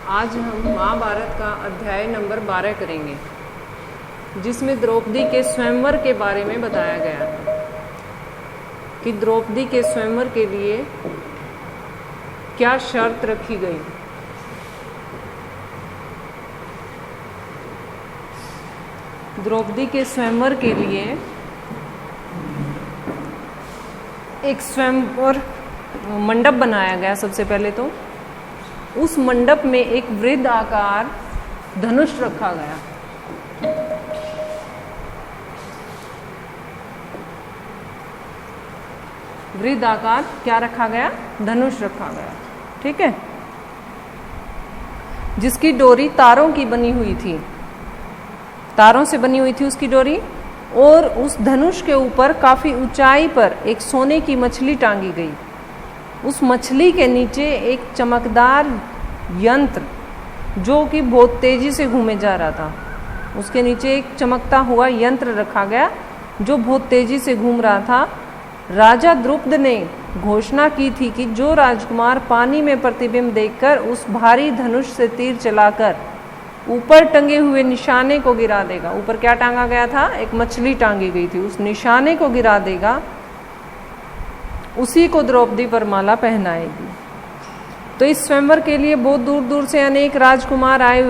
आज हम महाभारत का अध्याय नंबर 12 करेंगे, जिसमें द्रौपदी के स्वयंवर के बारे में बताया गया है कि द्रौपदी के स्वयंवर के लिए क्या शर्त रखी गई। द्रौपदी के स्वयंवर के लिए एक स्वयंवर मंडप बनाया गया। सबसे पहले तो उस मंडप में एक वृत्त आकार धनुष रखा गया। वृत्त आकार क्या रखा गया? धनुष रखा गया। ठीक है, जिसकी डोरी तारों की बनी हुई थी, तारों से बनी हुई थी उसकी डोरी, और उस धनुष के ऊपर काफी ऊंचाई पर एक सोने की मछली टांगी गई। उस मछली के नीचे एक चमकदार यंत्र जो कि बहुत तेजी से घूमे जा रहा था, उसके नीचे एक चमकता हुआ यंत्र रखा गया जो बहुत तेजी से घूम रहा था। राजा द्रुपद ने घोषणा की थी कि जो राजकुमार पानी में प्रतिबिंब देखकर उस भारी धनुष से तीर चलाकर ऊपर टंगे हुए निशाने को गिरा देगा। ऊपर क्या टांगा गया था? एक मछली टांगी गई थी। उस निशाने को गिरा देगा, उसी को द्रौपदी वरमाला पहनाएगी। तो इस स्वयंवर के लिए बहुत दूर दूर से अनेक राजकुमार आए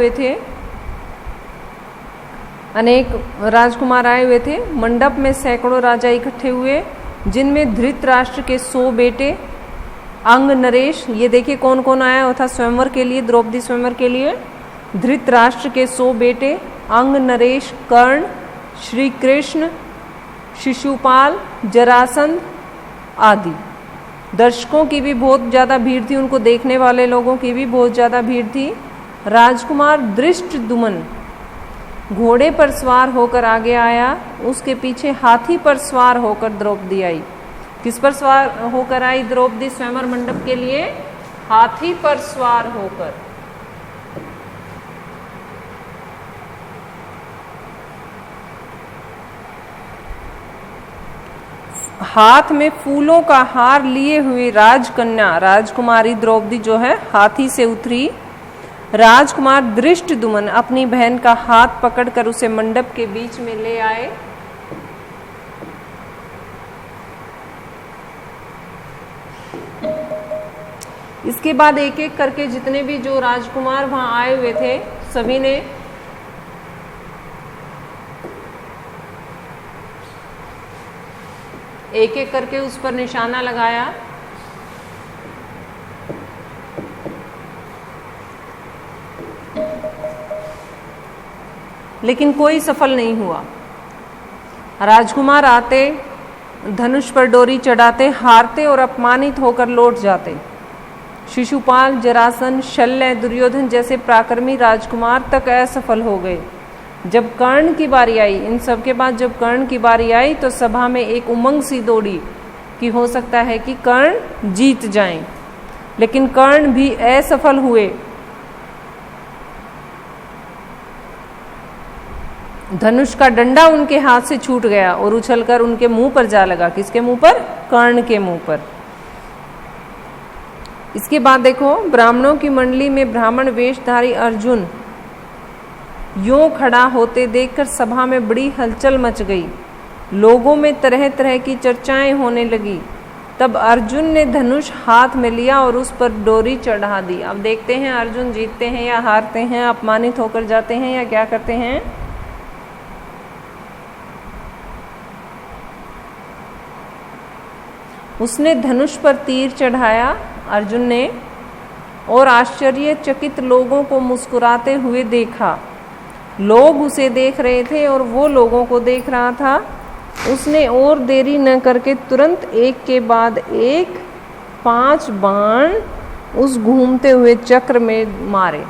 हुए थे। मंडप में सैकड़ों राजा इकट्ठे हुए, जिनमें धृतराष्ट्र के 100 बेटे, अंग नरेश। ये देखिए कौन कौन आया हुआ था स्वयंवर के लिए, द्रौपदी स्वयंवर के लिए। धृतराष्ट्र के 100 बेटे, अंग नरेश, कर्ण, श्री कृष्ण, शिशुपाल, जरासंध आदि। दर्शकों की भी बहुत ज़्यादा भीड़ थी, उनको देखने वाले लोगों की भी बहुत ज़्यादा भीड़ थी। राजकुमार धृष्टद्युम्न घोड़े पर सवार होकर आगे आया, उसके पीछे हाथी पर सवार होकर द्रौपदी आई। किस पर सवार होकर आई द्रौपदी स्वयंवर मंडप के लिए? हाथी पर सवार होकर। हाथ में फूलों का हार लिए हुई राजकन्या राजकुमारी द्रौपदी जो है हाथी से उतरी। राजकुमार धृष्टद्युम्न अपनी बहन का हाथ पकड़कर उसे मंडप के बीच में ले आए। इसके बाद एक एक करके जितने भी जो राजकुमार वहां आए हुए थे, सभी ने एक एक करके उस पर निशाना लगाया। लेकिन कोई सफल नहीं हुआ। राजकुमार आते, धनुष पर डोरी चढ़ाते, हारते और अपमानित होकर लौट जाते। शिशुपाल, जरासंध, शल्य, दुर्योधन जैसे पराक्रमी राजकुमार तक असफल हो गए। जब कर्ण की बारी आई, इन सब के बाद जब कर्ण की बारी आई, तो सभा में एक उमंग सी दौड़ी कि हो सकता है कि कर्ण जीत जाएं। लेकिन कर्ण भी असफल हुए। धनुष का डंडा उनके हाथ से छूट गया और उछलकर उनके मुंह पर जा लगा। किसके मुंह पर? कर्ण के मुंह पर। इसके बाद देखो, ब्राह्मणों की मंडली में ब्राह्मण वेशधारी अर्जुन यूं खड़ा होते देखकर सभा में बड़ी हलचल मच गई। लोगों में तरह तरह की चर्चाएं होने लगी। तब अर्जुन ने धनुष हाथ में लिया और उस पर डोरी चढ़ा दी। अब देखते हैं अर्जुन जीतते हैं या हारते हैं, अपमानित होकर जाते हैं या क्या करते हैं। उसने धनुष पर तीर चढ़ाया अर्जुन ने, और आश्चर्यचकित लोगों को मुस्कुराते हुए देखा। लोग उसे देख रहे थे और वो लोगों को देख रहा था। उसने और देरी न करके तुरंत एक के बाद एक 5 बाण उस घूमते हुए चक्र में मारे,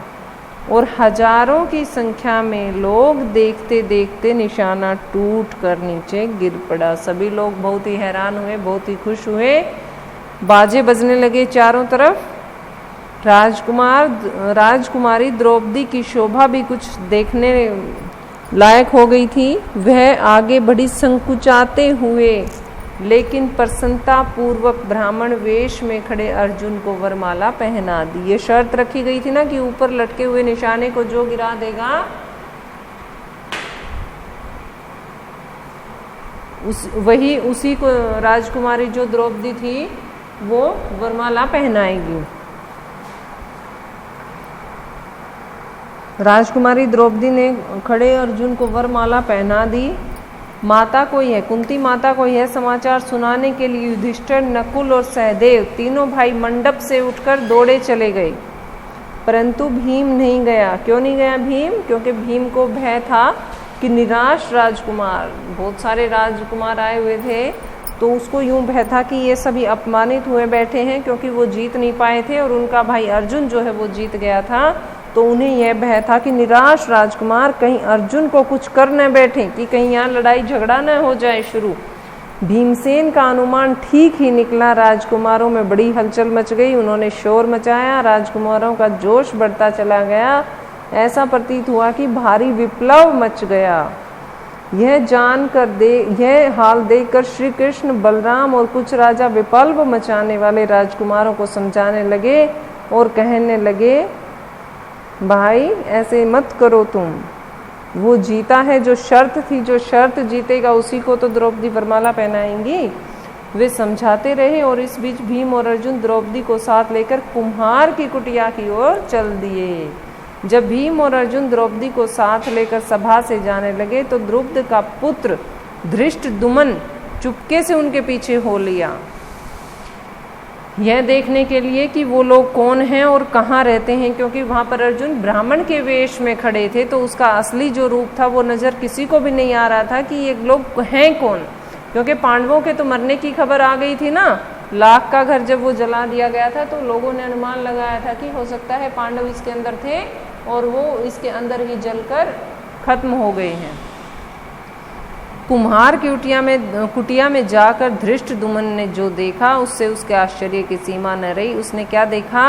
और हजारों की संख्या में लोग देखते देखते निशाना टूट कर नीचे गिर पड़ा। सभी लोग बहुत ही हैरान हुए, बहुत ही खुश हुए। बाजे बजने लगे चारों तरफ। राजकुमारी द्रौपदी की शोभा भी कुछ देखने लायक हो गई थी। वह आगे बढ़ी, संकुचाते हुए लेकिन प्रसन्नता पूर्वक ब्राह्मण वेश में खड़े अर्जुन को वरमाला पहना दी। ये शर्त रखी गई थी ना कि ऊपर लटके हुए निशाने को जो गिरा देगा उसी को राजकुमारी जो द्रौपदी थी वो वरमाला पहनाएगी। राजकुमारी द्रौपदी ने खड़े अर्जुन को वरमाला पहना दी। माता को यह कुंती माता को यह समाचार सुनाने के लिए युधिष्ठिर, नकुल और सहदेव तीनों भाई मंडप से उठकर दौड़े चले गए, परंतु भीम नहीं गया। क्यों नहीं गया भीम? क्योंकि भीम को भय था कि निराश राजकुमार, बहुत सारे राजकुमार आए हुए थे, तो उसको यूं भय था कि ये सभी अपमानित हुए बैठे हैं क्योंकि वो जीत नहीं पाए थे और उनका भाई अर्जुन जो है वो जीत गया था। तो उन्हें यह भय था कि निराश राजकुमार कहीं अर्जुन को कुछ कर न बैठे, कि कहीं यहाँ लड़ाई झगड़ा न हो जाए शुरू। भीमसेन का अनुमान ठीक ही निकला। राजकुमारों में बड़ी हलचल मच गई, उन्होंने शोर मचाया, राजकुमारों का जोश बढ़ता चला गया। ऐसा प्रतीत हुआ कि भारी विप्लव मच गया। यह हाल देखकर श्री कृष्ण, बलराम और कुछ राजा विप्लव मचाने वाले राजकुमारों को समझाने लगे और कहने लगे, भाई ऐसे मत करो तुम, वो जीता है जो शर्त थी, जो शर्त जीतेगा उसी को तो द्रौपदी वरमाला पहनाएंगी। वे समझाते रहे और इस बीच भीम और अर्जुन द्रौपदी को साथ लेकर कुम्हार की कुटिया की ओर चल दिए। जब भीम और अर्जुन द्रौपदी को साथ लेकर सभा से जाने लगे तो द्रुपद का पुत्र धृष्टद्युम्न चुपके से उनके पीछे हो लिया, यह देखने के लिए कि वो लोग कौन हैं और कहाँ रहते हैं, क्योंकि वहाँ पर अर्जुन ब्राह्मण के वेश में खड़े थे तो उसका असली जो रूप था वो नज़र किसी को भी नहीं आ रहा था कि ये लोग हैं कौन। क्योंकि पांडवों के तो मरने की खबर आ गई थी ना, लाख का घर जब वो जला दिया गया था तो लोगों ने अनुमान लगाया था कि हो सकता है पांडव इसके अंदर थे और वो इसके अंदर ही जलकर खत्म हो गए हैं। कुम्हार की कुटिया में जाकर धृष्टद्युम्न ने जो देखा उससे उसके आश्चर्य की सीमा न रही। उसने क्या देखा?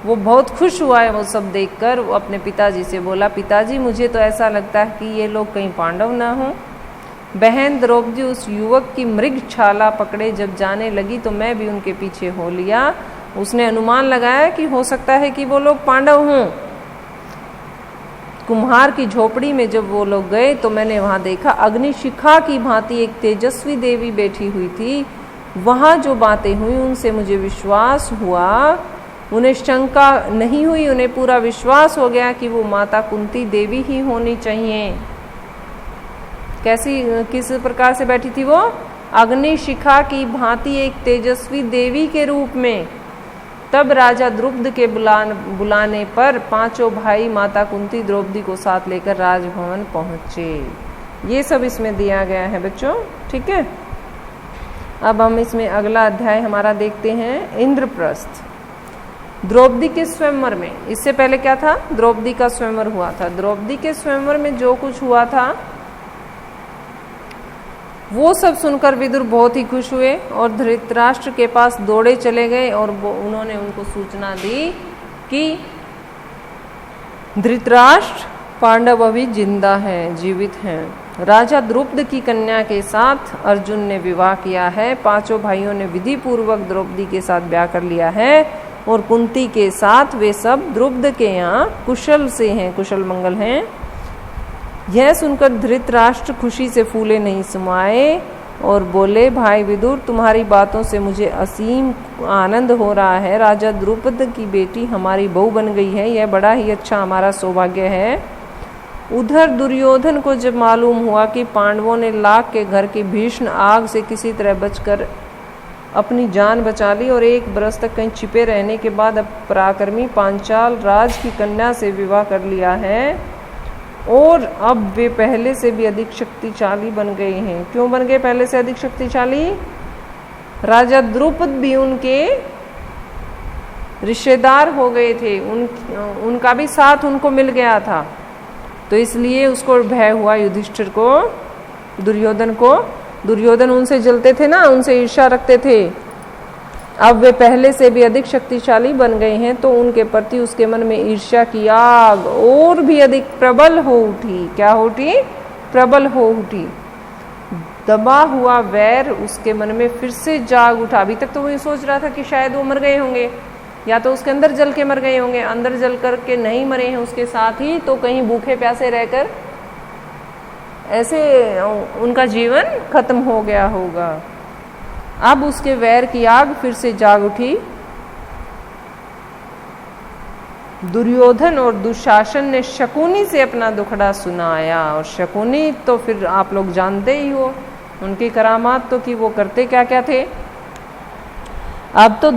वो बहुत खुश हुआ है वो सब देखकर। वो अपने पिताजी से बोला, पिताजी मुझे तो ऐसा लगता है कि ये लोग कहीं पांडव ना हों। बहन द्रौपदी उस युवक की मृग छाला पकड़े जब जाने लगी तो मैं भी उनके पीछे हो लिया। उसने अनुमान लगाया कि हो सकता है कि वो लोग पांडव हों। कुम्हार की झोपड़ी में जब वो लोग गए तो मैंने वहाँ देखा अग्निशिखा की भांति एक तेजस्वी देवी बैठी हुई थी। वहाँ जो बातें हुई उनसे मुझे विश्वास हुआ, उन्हें शंका नहीं हुई, उन्हें पूरा विश्वास हो गया कि वो माता कुंती देवी ही होनी चाहिए। किस प्रकार से बैठी थी वो? अग्निशिखा की भांति एक तेजस्वी देवी के रूप में। तब राजा द्रुपद के बुलाने पर पांचों भाई माता कुंती द्रौपदी को साथ लेकर राजभवन पहुंचे। ये सब इसमें दिया गया है बच्चों, ठीक है। अब हम इसमें अगला अध्याय हमारा देखते हैं, इंद्रप्रस्थ। द्रौपदी के स्वयंवर में, इससे पहले क्या था? द्रौपदी का स्वयंवर हुआ था। द्रौपदी के स्वयंवर में जो कुछ हुआ था वो सब सुनकर विदुर बहुत ही खुश हुए और धृतराष्ट्र के पास दौड़े चले गए और उन्होंने उनको सूचना दी कि धृतराष्ट्र पांडव अभी जिंदा हैं, जीवित हैं। राजा द्रुपद की कन्या के साथ अर्जुन ने विवाह किया है। पांचों भाइयों ने विधि पूर्वक द्रौपदी के साथ ब्याह कर लिया है और कुंती के साथ वे सब द्रुपद के यहाँ कुशल से हैं, कुशल मंगल हैं। यह सुनकर धृतराष्ट्र खुशी से फूले नहीं समाये और बोले, भाई विदुर तुम्हारी बातों से मुझे असीम आनंद हो रहा है। राजा द्रुपद की बेटी हमारी बहू बन गई है, यह बड़ा ही अच्छा हमारा सौभाग्य है। उधर दुर्योधन को जब मालूम हुआ कि पांडवों ने लाख के घर की भीषण आग से किसी तरह बचकर अपनी जान बचा ली और एक बरस तक कहीं छिपे रहने के बाद अब पराक्रमी पांचाल राज की कन्या से विवाह कर लिया है और अब वे पहले से भी अधिक शक्तिशाली बन गए हैं। क्यों बन गए पहले से अधिक शक्तिशाली? राजा द्रुपद भी उनके रिश्तेदार हो गए थे, उनका भी साथ उनको मिल गया था, तो इसलिए उसको भय हुआ युधिष्ठिर को, दुर्योधन को। दुर्योधन उनसे जलते थे ना, उनसे ईर्ष्या रखते थे। अब वे पहले से भी अधिक शक्तिशाली बन गए हैं तो उनके प्रति उसके मन में ईर्ष्या की आग और भी अधिक प्रबल हो उठी। क्या हो उठी? प्रबल हो उठी। दबा हुआ वैर उसके मन में फिर से जाग उठा। अभी तक तो वो ये सोच रहा था कि शायद वो मर गए होंगे, या तो उसके अंदर जल के मर गए होंगे, अंदर जल करके नहीं मरे हैं उसके साथ ही, तो कहीं भूखे प्यासे रहकर ऐसे उनका जीवन खत्म हो गया होगा। अब उसके वैर की आग फिर से जाग उठी। दुर्योधन और दुशासन ने शकुनी से अपना दुखड़ा सुनाया, और शकुनी तो फिर आप लोग जानते ही हो उनकी करामात तो कि वो करते क्या क्या थे। अब तो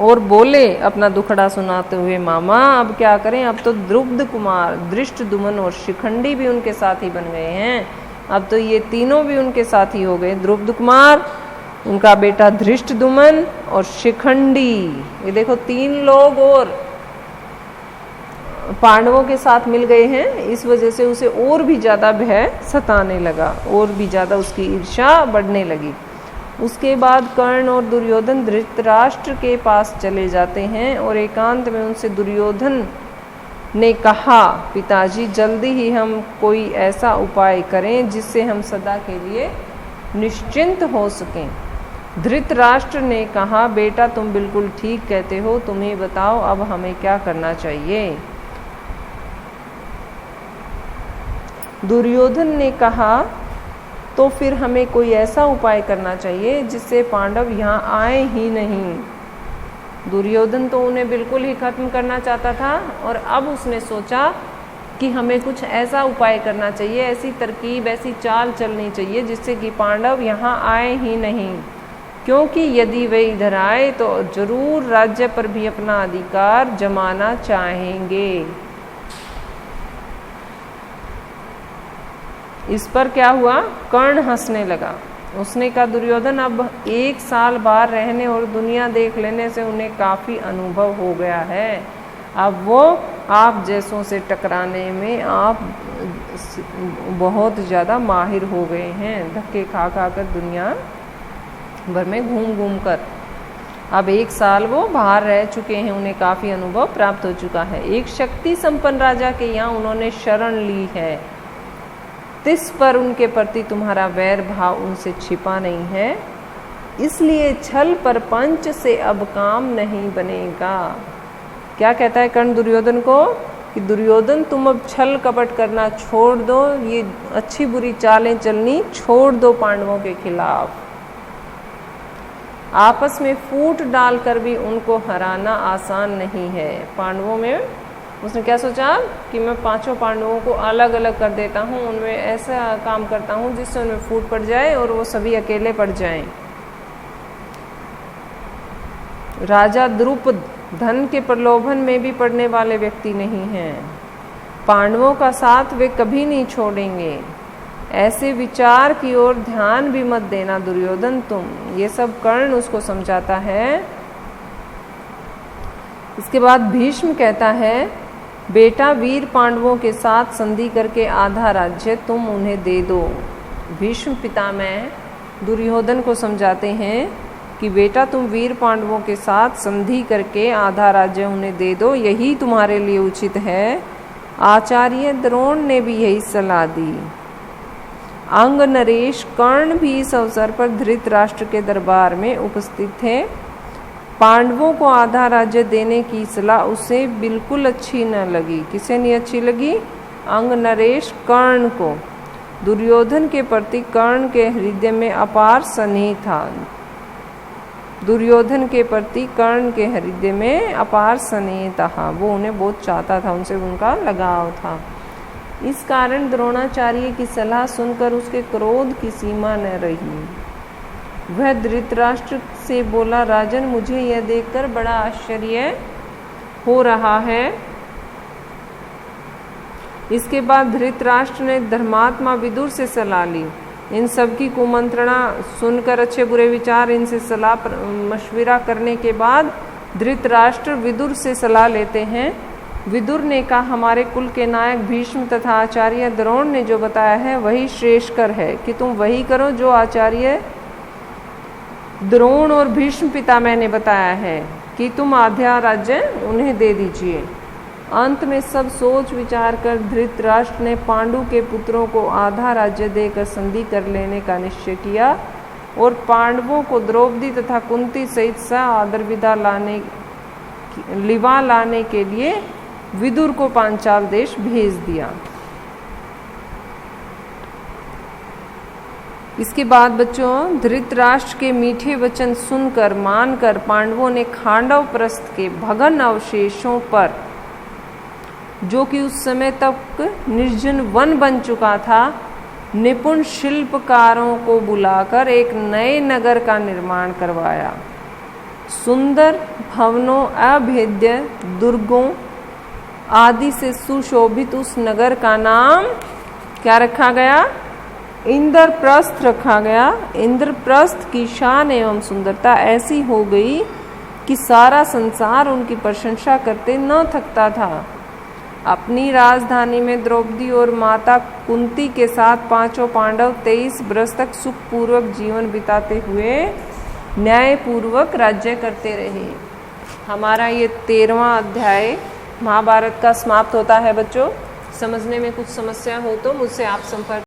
और बोले अपना दुखड़ा सुनाते हुए, मामा अब क्या करें, अब तो द्रुपद कुमार, दृष्टद्युम्न और शिखंडी भी उनके साथी बन गए हैं। अब तो ये तीनों भी उनके साथी हो गए, द्रुपद कुमार, उनका बेटा धृष्टद्युम्न और शिखंडी। ये देखो 3 लोग और पांडवों के साथ मिल गए हैं। इस वजह से उसे और भी ज्यादा भय सताने लगा, और भी ज्यादा उसकी ईर्ष्या बढ़ने लगी। उसके बाद कर्ण और दुर्योधन धृतराष्ट्र के पास चले जाते हैं और एकांत में उनसे दुर्योधन ने कहा, पिताजी जल्दी ही हम कोई ऐसा उपाय करें जिससे हम सदा के लिए निश्चिंत हो सकें। धृतराष्ट्र ने कहा, बेटा तुम बिल्कुल ठीक कहते हो, तुम्हें बताओ अब हमें क्या करना चाहिए। दुर्योधन ने कहा, तो फिर हमें कोई ऐसा उपाय करना चाहिए जिससे पांडव यहाँ आए ही नहीं। दुर्योधन तो उन्हें बिल्कुल ही खत्म करना चाहता था, और अब उसने सोचा कि हमें कुछ ऐसा उपाय करना चाहिए, ऐसी तरकीब, ऐसी चाल चलनी चाहिए जिससे कि पांडव यहाँ आए ही नहीं, क्योंकि यदि वे इधर आए तो जरूर राज्य पर भी अपना अधिकार जमाना चाहेंगे। इस पर क्या हुआ, कर्ण हंसने लगा। उसने कहा, दुर्योधन अब 1 साल बाहर रहने और दुनिया देख लेने से उन्हें काफ़ी अनुभव हो गया है। अब वो आप जैसों से टकराने में आप बहुत ज़्यादा माहिर हो गए हैं, धक्के खा खा कर दुनिया भर में घूम घूम कर। अब 1 साल वो बाहर रह चुके हैं, उन्हें काफ़ी अनुभव प्राप्त हो चुका है। एक शक्ति संपन्न राजा के यहाँ उन्होंने शरण ली है, तिस पर उनके प्रति तुम्हारा वैर भाव उनसे छिपा नहीं है, इसलिए छल परपंच से अब काम नहीं बनेगा। क्या कहता है कर्ण दुर्योधन को कि दुर्योधन तुम अब छल कपट करना छोड़ दो, ये अच्छी बुरी चालें चलनी छोड़ दो पांडवों के खिलाफ। आपस में फूट डालकर भी उनको हराना आसान नहीं है। पांडवों में उसने क्या सोचा कि मैं 5 पांडवों को अलग अलग कर देता हूँ, उनमें ऐसा काम करता हूँ जिससे उनमें फूट पड़ जाए और वो सभी अकेले पड़ जाएं। राजा द्रुपद धन के प्रलोभन में भी पड़ने वाले व्यक्ति नहीं हैं। पांडवों का साथ वे कभी नहीं छोड़ेंगे। ऐसे विचार की ओर ध्यान भी मत देना दुर्योधन तुम। ये सब कर्ण उसको समझाता है। इसके बाद भीष्म कहता है, बेटा वीर पांडवों के साथ संधि करके आधा राज्य तुम उन्हें दे दो। भीष्म पितामह दुर्योधन को समझाते हैं कि बेटा तुम वीर पांडवों के साथ संधि करके आधा राज्य उन्हें दे दो, यही तुम्हारे लिए उचित है। आचार्य द्रोण ने भी यही सलाह दी। अंग नरेश कर्ण भी इस अवसर पर धृतराष्ट्र के दरबार में उपस्थित थे। पांडवों को आधा राज्य देने की सलाह उसे बिल्कुल अच्छी न लगी। किसे नहीं अच्छी लगी? अंग नरेश कर्ण को। दुर्योधन के प्रति कर्ण के हृदय में अपार स्नेह था। दुर्योधन के प्रति कर्ण के हृदय में अपार स्नेह था, वो उन्हें बहुत चाहता था, उनसे उनका लगाव था। इस कारण द्रोणाचार्य की सलाह सुनकर उसके क्रोध की सीमा न रही। वह धृतराष्ट्र से बोला, राजन मुझे यह देखकर बड़ा आश्चर्य हो रहा है। इसके बाद धृतराष्ट्र ने धर्मात्मा विदुर से सलाह ली। इन सब की कुमंत्रणा सुनकर, अच्छे बुरे विचार इनसे सलाह मशविरा करने के बाद धृतराष्ट्र विदुर से सलाह लेते हैं। विदुर ने कहा, हमारे कुल के नायक भीष्म तथा आचार्य द्रोण ने जो बताया है वही श्रेष्ठकर है कि तुम वही करो जो आचार्य द्रोण और भीष्म पितामह ने बताया है कि तुम आधा राज्य उन्हें दे दीजिए। अंत में सब सोच विचार कर धृतराष्ट्र ने पांडु के पुत्रों को आधा राज्य देकर संधि कर लेने का निश्चय किया और पांडवों को द्रौपदी तथा कुंती सहित आदर लिवा लाने के लिए विदुर को पांचाल देश भेज दिया। इसके बाद बच्चों, धृतराष्ट्र के मीठे वचन सुनकर मानकर पांडवों ने खांडव प्रस्थ के भग्न अवशेषों पर, जो कि उस समय तक निर्जन वन बन चुका था, निपुण शिल्पकारों को बुलाकर एक नए नगर का निर्माण करवाया। सुंदर भवनों, अभेद्य दुर्गों आदि से सुशोभित उस नगर का नाम क्या रखा गया? इंद्रप्रस्थ रखा गया। इंद्रप्रस्थ की शान एवं सुंदरता ऐसी हो गई कि सारा संसार उनकी प्रशंसा करते न थकता था। अपनी राजधानी में द्रौपदी और माता कुंती के साथ पांचों पांडव 23 वर्ष तक सुखपूर्वक जीवन बिताते हुए न्यायपूर्वक राज्य करते रहे। हमारा ये 13वां अध्याय महाभारत का समाप्त होता है। बच्चों, समझने में कुछ समस्या हो तो मुझसे आप संपर्क